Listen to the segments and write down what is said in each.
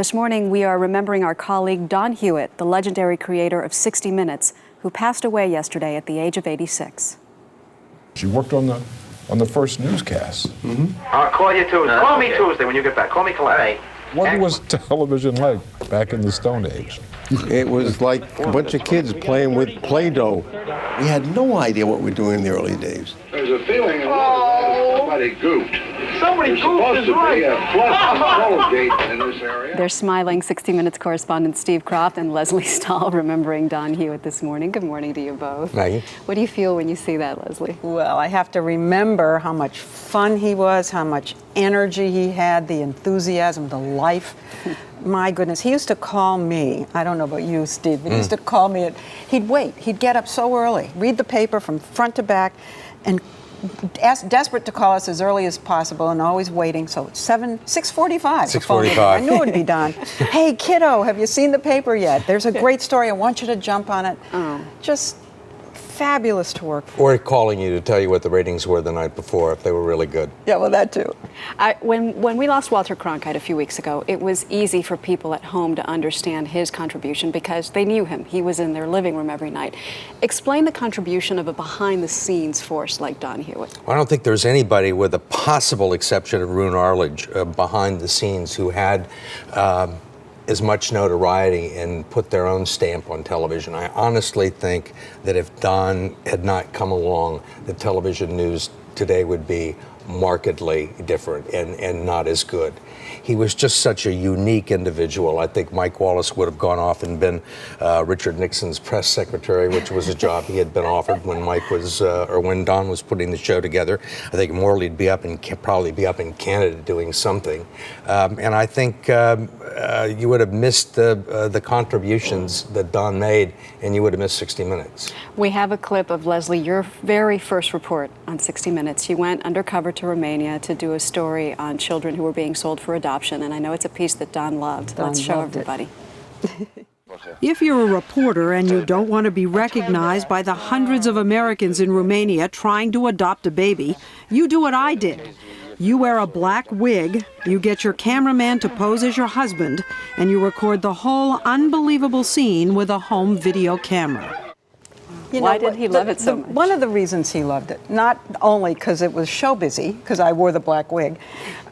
This morning, we are remembering our colleague Don Hewitt, the legendary creator of 60 Minutes, who passed away yesterday at the age of 86. She worked on the first newscast. I'll call you Tuesday. Call me Tuesday when you get back. Call me collect. What was television like back in the Stone Age? It was like a bunch of kids playing with Play-Doh. We had no idea what we were doing in the early days. There's a feeling somebody goofed. Somebody There's supposed to be a flush gate in this area. They're smiling 60 Minutes correspondent Steve Kroft and Leslie Stahl remembering Don Hewitt this morning. Good morning to you both. Maggie. What do you feel when you see that, Leslie? Well, I have to remember how much fun he was, how much energy he had, the enthusiasm, the life. My goodness, he used to call me, I don't know about you, Steve, but he used to call me, he'd wait, he'd get up so early, read the paper from front to back, and desperate to call us as early as possible and always waiting. So 6:45. 6:45. I knew it would be done. Hey, kiddo, have you seen the paper yet? There's a great story. I want you to jump on it. Oh. Just fabulous to work for. Or calling you to tell you what the ratings were the night before, if they were really good. Yeah, well, that too. When we lost Walter Cronkite a few weeks ago, it was easy for people at home to understand his contribution because they knew him. He was in their living room every night. Explain the contribution of a behind-the-scenes force like Don Hewitt. I don't think there's anybody, with a possible exception of Roone Arledge, behind the scenes who had as much notoriety and put their own stamp on television. I honestly think that if Don had not come along, the television news today would be markedly different and not as good. He was just such a unique individual. I think Mike Wallace would have gone off and been Richard Nixon's press secretary, which was a job he had been offered when Mike was, or when Don was putting the show together. I think Morley'd be up probably be up in Canada doing something. And I think you would have missed the contributions that Don made, and you would have missed 60 Minutes. We have a clip of, Leslie, your very first report on 60 Minutes. You went undercover to Romania to do a story on children who were being sold for adoption, and I know it's a piece that Don loved. Let's show everybody. If you're a reporter and you don't want to be recognized by the hundreds of Americans in Romania trying to adopt a baby, you do what I did. You wear a black wig, you get your cameraman to pose as your husband, and you record the whole unbelievable scene with a home video camera. Why did he love it so much? One of the reasons he loved it, not only because it was show busy, because I wore the black wig,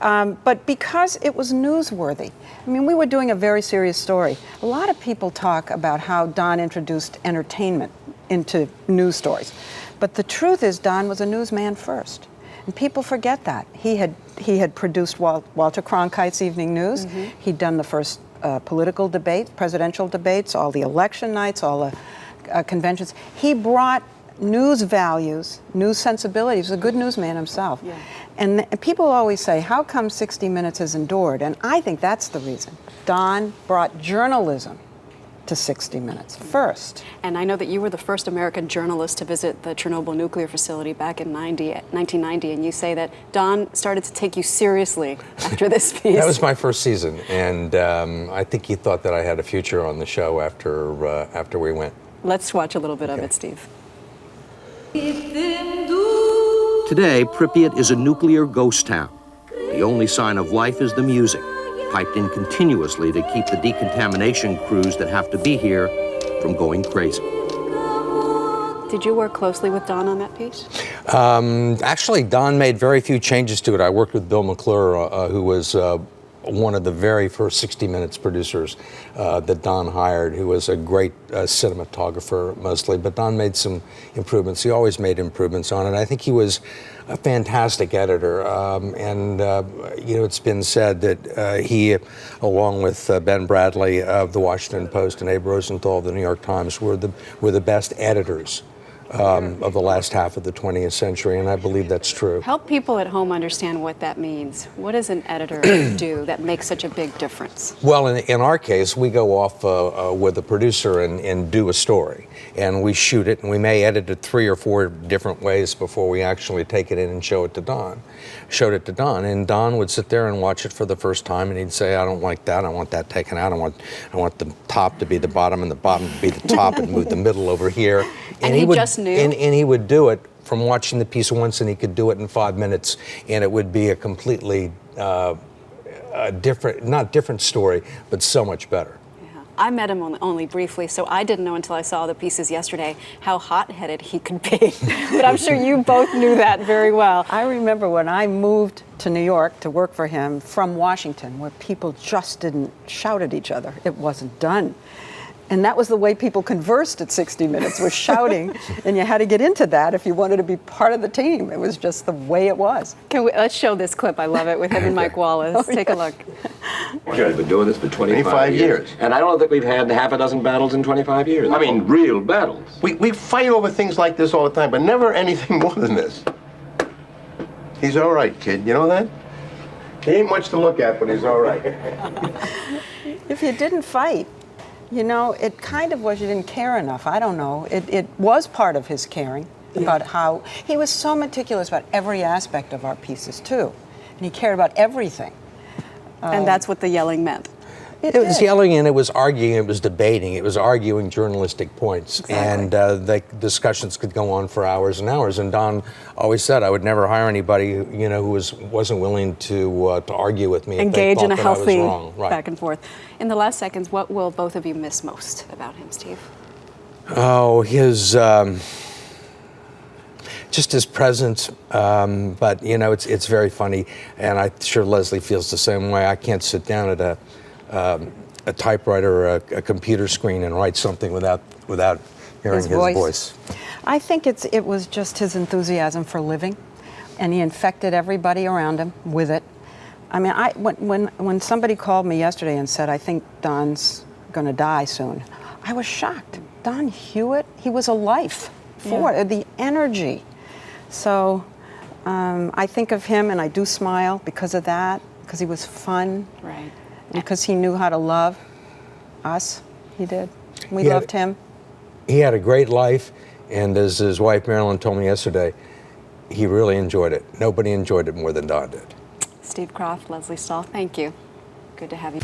but because it was newsworthy. I mean, we were doing a very serious story. A lot of people talk about how Don introduced entertainment into news stories. But the truth is, Don was a newsman first. And people forget that. He had produced Walter Cronkite's Evening News. He'd done the first political debate, presidential debates, all the election nights, all the conventions. He brought news values, news sensibilities. He was a good newsman himself. Yeah. And people always say, how come 60 Minutes has endured? And I think that's the reason. Don brought journalism to 60 Minutes first. And I know that you were the first American journalist to visit the Chernobyl nuclear facility back in 1990, and you say that Don started to take you seriously after this piece. That was my first season, and I think he thought that I had a future on the show after we went. Let's watch a little bit of it, Steve. Today, Pripyat is a nuclear ghost town. The only sign of life is the music, piped in continuously to keep the decontamination crews that have to be here from going crazy. Did you work closely with Don on that piece? Actually, Don made very few changes to it. I worked with Bill McClure, who was one of the very first 60 Minutes producers that Don hired, who was a great cinematographer mostly, but Don made some improvements. He always made improvements on it. I think he was a fantastic editor, and it's been said that he, along with Ben Bradley of the Washington Post and Abe Rosenthal of the New York Times, were the best editors of the last half of the 20th century, and I believe that's true. Help people at home understand what that means. What does an editor do that makes such a big difference? Well, in our case, we go off with a producer and do a story, and we shoot it, and we may edit it 3 or 4 different ways before we actually take it in and show it to Don. Showed it to Don, and Don would sit there and watch it for the first time, and he'd say, I don't like that, I want that taken out, I want the top to be the bottom and the bottom to be the top, and move the middle over here. And he just knew? And he would do it from watching the piece once, and he could do it in 5 minutes, and it would be a completely a different, not different story, but so much better. I met him only briefly, so I didn't know until I saw the pieces yesterday how hot-headed he could be. But I'm sure you both knew that very well. I remember when I moved to New York to work for him from Washington, where people just didn't shout at each other. It wasn't done. And that was the way people conversed at 60 Minutes, was shouting. And you had to get into that if you wanted to be part of the team. It was just the way it was. Let's show this clip. I love it, with him and Mike Wallace. Take a look. We've been doing this for 25 years. And I don't think we've had half a dozen battles in 25 years. I mean, real battles. We fight over things like this all the time, but never anything more than this. He's all right, kid. You know that? He ain't much to look at, but he's all right. If you didn't fight, you know, it kind of was you didn't care enough. I don't know. It was part of his caring about how he was so meticulous about every aspect of our pieces, too. And he cared about everything. And that's what the yelling meant. It was yelling, and it was arguing, it was debating, it was arguing journalistic points. Exactly. And the discussions could go on for hours and hours. And Don always said, I would never hire anybody, you know, who wasn't willing to argue with me. Engage in a if they thought that I was healthy wrong. Right. back and forth. In the last seconds, what will both of you miss most about him, Steve? Oh, his just his presence. But you know, it's very funny, and I'm sure Leslie feels the same way. I can't sit down at a typewriter or a computer screen and write something without hearing his voice. I think it was just his enthusiasm for living, and he infected everybody around him with it. I mean, when somebody called me yesterday and said, I think Don's going to die soon, I was shocked. Don Hewitt, he was a life for it, the energy. So I think of him and I do smile because of that, because he was fun. Right. Because he knew how to love us. He did. We loved him. He had a great life, and as his wife Marilyn told me yesterday, he really enjoyed it. Nobody enjoyed it more than Don did. Steve Kroft, Leslie Stahl, thank you. Good to have you.